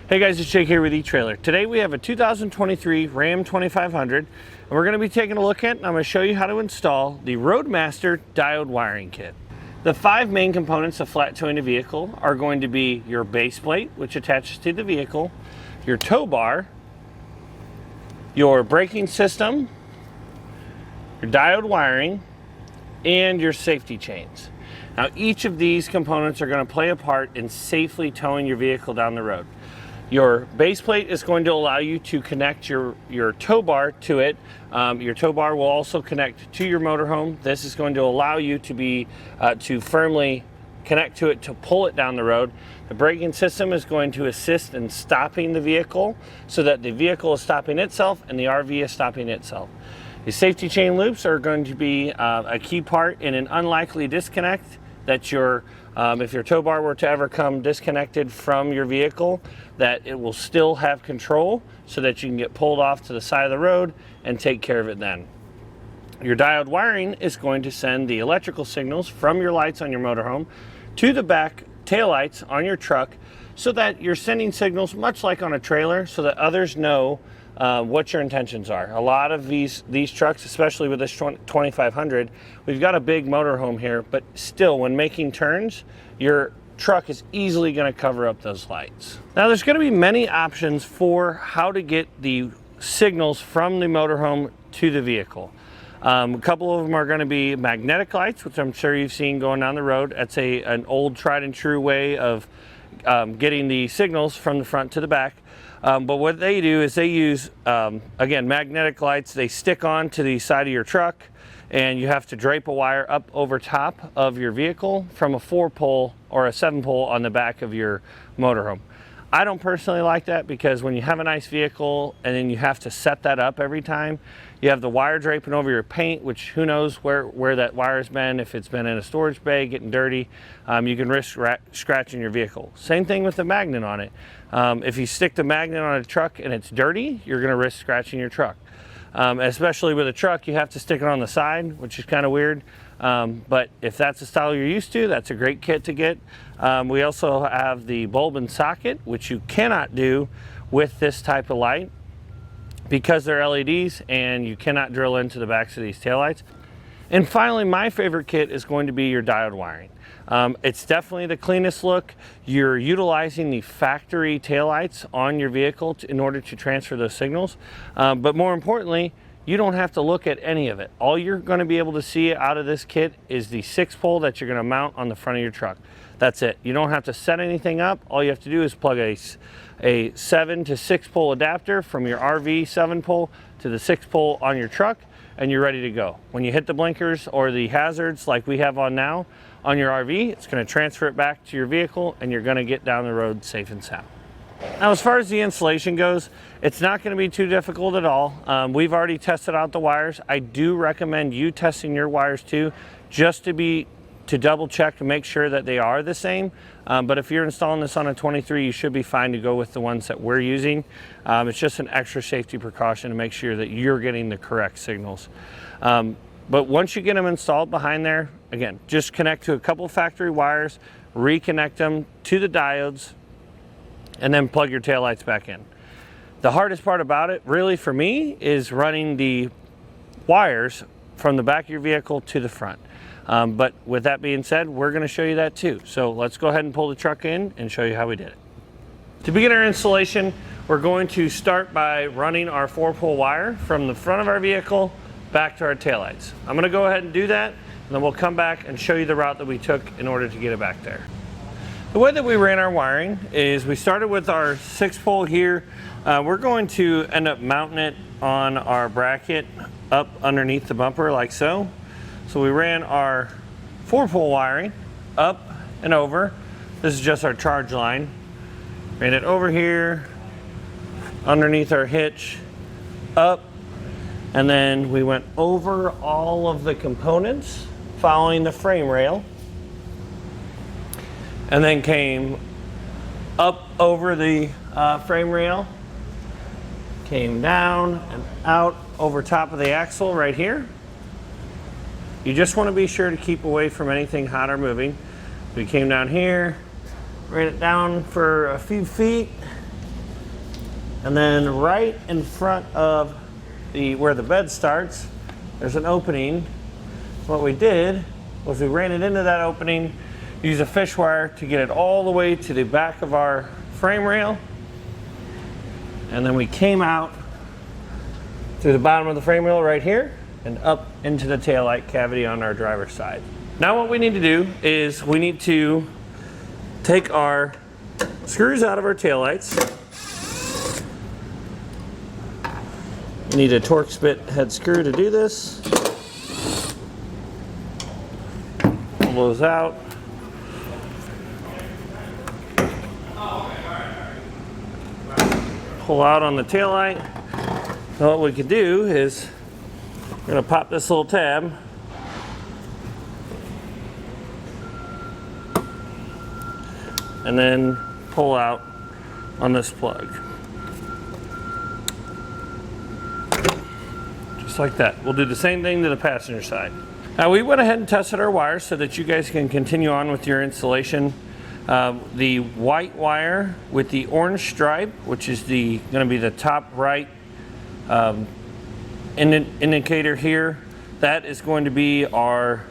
Hey guys, it's Jake here with eTrailer. Today we have a 2023 Ram 2500 and we're going to be taking a look at and I'm going to show you how to install the Roadmaster Diode wiring kit. The five main components of flat towing a vehicle are going to be your base plate, which attaches to the vehicle, your tow bar, your braking system, your diode wiring, and your safety chains. Now each of these components are going to play a part in safely towing your vehicle down the road. Your base plate is going to allow you to connect your tow bar to it. Your tow bar will also connect to your motorhome. This is going to allow you to firmly connect to it to pull it down the road. The braking system is going to assist in stopping the vehicle so that the vehicle is stopping itself and the RV is stopping itself. The safety chain loops are going to be a key part in an unlikely disconnect that if your tow bar were to ever come disconnected from your vehicle, that it will still have control so that you can get pulled off to the side of the road and take care of it then. Your diode wiring is going to send the electrical signals from your lights on your motorhome to the back taillights on your truck so that you're sending signals much like on a trailer so that others know what your intentions are. A lot of these trucks, especially with this 2500, we've got a big motorhome here, but still when making turns, your truck is easily going to cover up those lights. Now there's going to be many options for how to get the signals from the motorhome to the vehicle. A couple of them are going to be magnetic lights, which I'm sure you've seen going down the road. That's an old tried and true way of getting the signals from the front to the back. But what they do is they use, again, magnetic lights. They stick on to the side of your truck and you have to drape a wire up over top of your vehicle from a 4-pole or a 7-pole on the back of your motorhome. I don't personally like that because when you have a nice vehicle and then you have to set that up every time, you have the wire draping over your paint, which who knows where that wire's been. If it's been in a storage bay getting dirty, you can risk scratching your vehicle. Same thing with the magnet on it. If you stick the magnet on a truck and it's dirty, you're going to risk scratching your truck. Especially with a truck, you have to stick it on the side, which is kind of weird. But if that's the style you're used to, that's a great kit to get. We also have the bulb and socket, which you cannot do with this type of light because they're LEDs and you cannot drill into the backs of these taillights. And finally, my favorite kit is going to be your diode wiring. It's definitely the cleanest look. You're utilizing the factory taillights on your vehicle in order to transfer those signals. But more importantly, you don't have to look at any of it. All you're going to be able to see out of this kit is the 6-pole that you're going to mount on the front of your truck. That's it. You don't have to set anything up. All you have to do is plug a 7 to 6-pole adapter from your RV 7-pole to the 6-pole on your truck, and you're ready to go. When you hit the blinkers or the hazards like we have on now on your RV, it's going to transfer it back to your vehicle and you're going to get down the road safe and sound. Now as far as the installation goes, it's not going to be too difficult at all. We've already tested out the wires. I do recommend you testing your wires too, just to double check to make sure that they are the same. But if you're installing this on a 23, you should be fine to go with the ones that we're using. It's just an extra safety precaution to make sure that you're getting the correct signals. But once you get them installed behind there, again, just connect to a couple factory wires, reconnect them to the diodes, and then plug your taillights back in. The hardest part about it, really for me, is running the wires from the back of your vehicle to the front. But with that being said, we're going to show you that too. So let's go ahead and pull the truck in and show you how we did it. To begin our installation, we're going to start by running our 4-pole wire from the front of our vehicle back to our taillights. I'm going to go ahead and do that, and then we'll come back and show you the route that we took in order to get it back there. The way that we ran our wiring is we started with our 6-pole here. We're going to end up mounting it on our bracket up underneath the bumper like so. So we ran our 4-pole wiring up and over. This is just our charge line. Ran it over here, underneath our hitch, up, and then we went over all of the components following the frame rail, and then came up over the frame rail, came down and out over top of the axle right here. You just want to be sure to keep away from anything hot or moving. We came down here, ran it down for a few feet, And then right in front of where the bed starts, there's an opening. What we did was we ran it into that opening, used a fish wire to get it all the way to the back of our frame rail. And then we came out through the bottom of the frame rail right here and up into the taillight cavity on our driver's side. Now what we need to do is we need to take our screws out of our taillights. We need a Torx bit head screw to do this. Pull those out. Pull out on the taillight. Now what we can do is we're going to pop this little tab. And then pull out on this plug. Just like that. We'll do the same thing to the passenger side. Now we went ahead and tested our wires so that you guys can continue on with your installation. The white wire with the orange stripe, which is going to be the top right indicator here, that is going to be our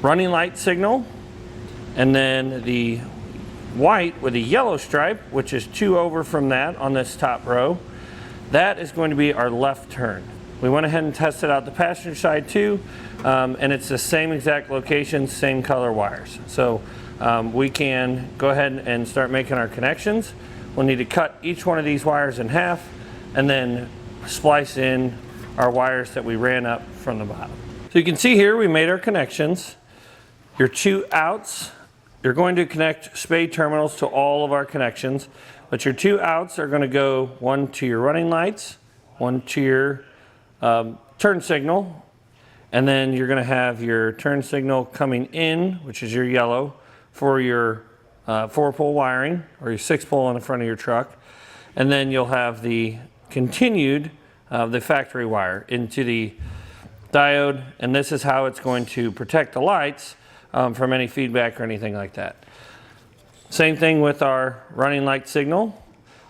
running light signal. And then the white with a yellow stripe, which is 2 over from that on this top row, that is going to be our left turn. We went ahead and tested out the passenger side too, and it's the same exact location, same color wires. So we can go ahead and start making our connections. We'll need to cut each one of these wires in half and then splice in our wires that we ran up from the bottom. So you can see here we made our connections. Your 2 outs, you're going to connect spade terminals to all of our connections, but your 2 outs are going to go, one to your running lights, one to your turn signal, and then you're going to have your turn signal coming in, which is your yellow, for your 4-pole wiring or your 6-pole on the front of your truck, and then you'll have the continued the factory wire into the diode, and this is how it's going to protect the lights from any feedback or anything like that. Same thing with our running light signal.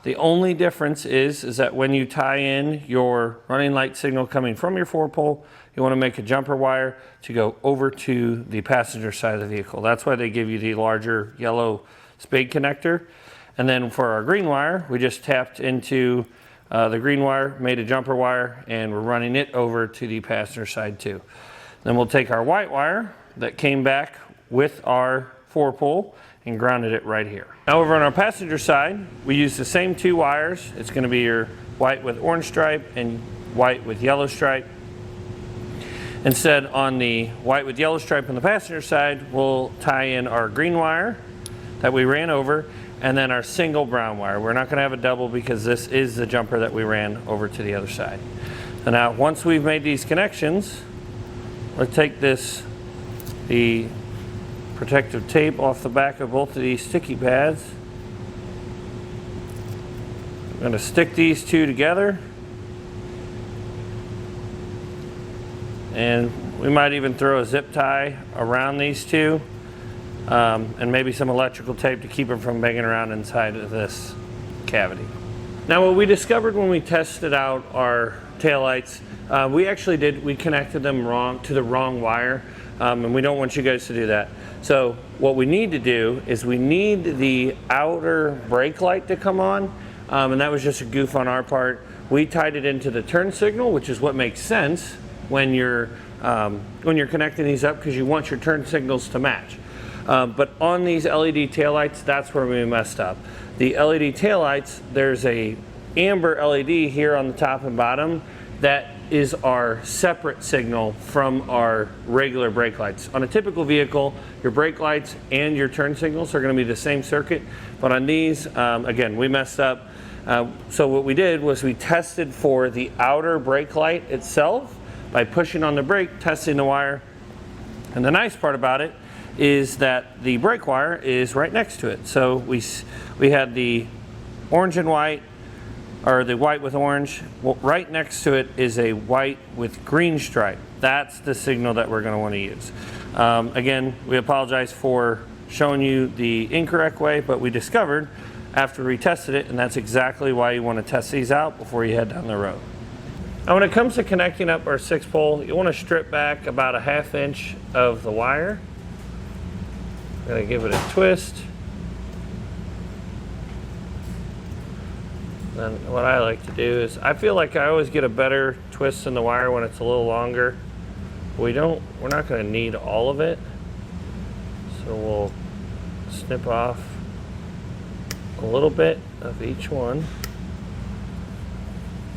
The only difference is that when you tie in your running light signal coming from your 4-pole, you want to make a jumper wire to go over to the passenger side of the vehicle. That's why they give you the larger yellow spade connector. And then for our green wire, we just tapped into the green wire, made a jumper wire, and we're running it over to the passenger side too. Then we'll take our white wire that came back with our 4-pole and grounded it right here. Now over on our passenger side, we use the same 2 wires. It's going to be your white with orange stripe and white with yellow stripe. Instead, on the white with yellow stripe on the passenger side, we'll tie in our green wire that we ran over, and then our single brown wire. We're not going to have a double because this is the jumper that we ran over to the other side. So now, once we've made these connections, let's take the protective tape off the back of both of these sticky pads. I'm going to stick these 2 together. And we might even throw a zip tie around these 2 and maybe some electrical tape to keep them from banging around inside of this cavity. Now what we discovered when we tested out our taillights, we connected them to the wrong wire, and we don't want you guys to do that. So what we need to do is we need the outer brake light to come on, and that was just a goof on our part. We tied it into the turn signal, which is what makes sense when you're connecting these up, because you want your turn signals to match. But on these LED taillights, that's where we messed up. The LED taillights, there's a amber LED here on the top and bottom that is our separate signal from our regular brake lights. On a typical vehicle, your brake lights and your turn signals are going to be the same circuit, but on these, again, we messed up. So what we did was we tested for the outer brake light itself by pushing on the brake, testing the wire. And the nice part about it is that the brake wire is right next to it. So we had the orange and white, or the white with orange. Well, right next to it is a white with green stripe. That's the signal that we're going to want to use. Again, we apologize for showing you the incorrect way, but we discovered after we tested it, and that's exactly why you want to test these out before you head down the road. Now when it comes to connecting up our 6-pole, you want to strip back about a 1/2 inch of the wire. I'm going to give it a twist. Then what I like to do is, I feel like I always get a better twist in the wire when it's a little longer. We're not going to need all of it. So we'll snip off a little bit of each one.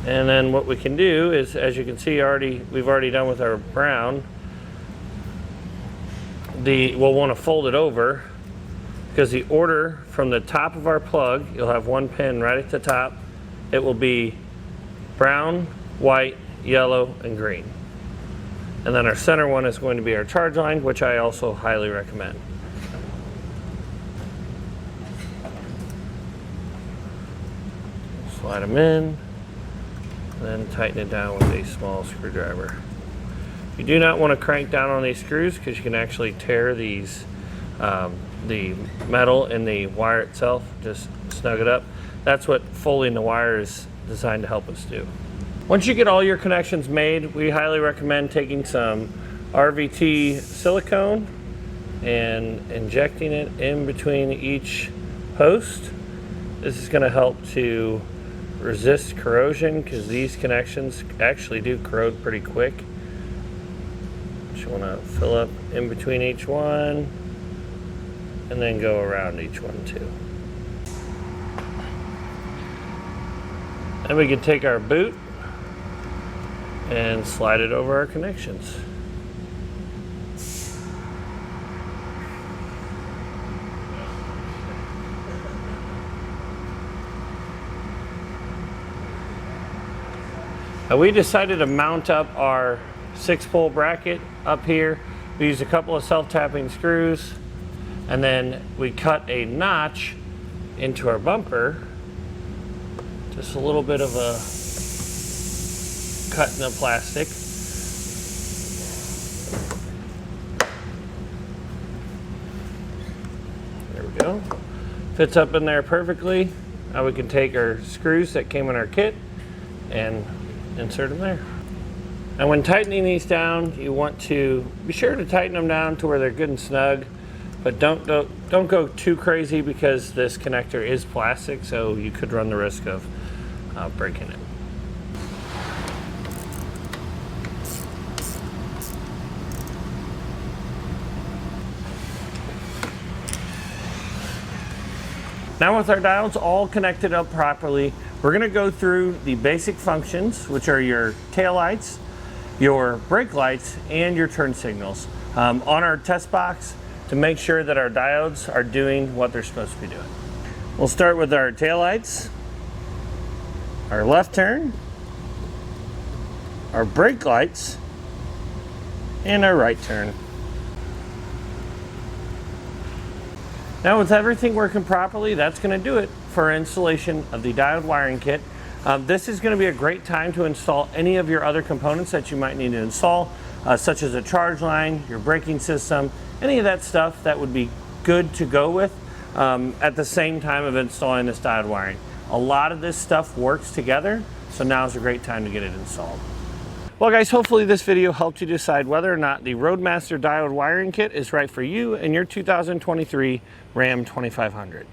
And then what we can do is, as you can see, we've already done with our brown. We'll want to fold it over, because the order from the top of our plug, you'll have one pin right at the top. It will be brown, white, yellow, and green. And then our center one is going to be our charge line, which I also highly recommend. Slide them in, and then tighten it down with a small screwdriver. You do not want to crank down on these screws, because you can actually tear these, the metal in the wire itself. Just snug it up. That's what folding the wire is designed to help us do. Once you get all your connections made, we highly recommend taking some RVT silicone and injecting it in between each post. This is going to help to resist corrosion, because these connections actually do corrode pretty quick. You want to fill up in between each one and then go around each one too. And we can take our boot and slide it over our connections. Now we decided to mount up our 6-pole bracket up here. We used a couple of self-tapping screws, and then we cut a notch into our bumper. Just a little bit of a cut in the plastic. There we go. Fits up in there perfectly. Now we can take our screws that came in our kit and insert them there. And when tightening these down, you want to be sure to tighten them down to where they're good and snug, but don't go too crazy, because this connector is plastic, so you could run the risk of breaking it. Now with our diodes all connected up properly, we're going to go through the basic functions, which are your tail lights, your brake lights, and your turn signals on our test box, to make sure that our diodes are doing what they're supposed to be doing. We'll start with our tail lights, our left turn, our brake lights, and our right turn. Now with everything working properly, that's going to do it for installation of the diode wiring kit. This is going to be a great time to install any of your other components that you might need to install, such as a charge line, your braking system, any of that stuff that would be good to go with at the same time of installing this diode wiring. A lot of this stuff works together, so now is a great time to get it installed. Well guys, hopefully this video helped you decide whether or not the Roadmaster Diode wiring kit is right for you and your 2023 Ram 2500.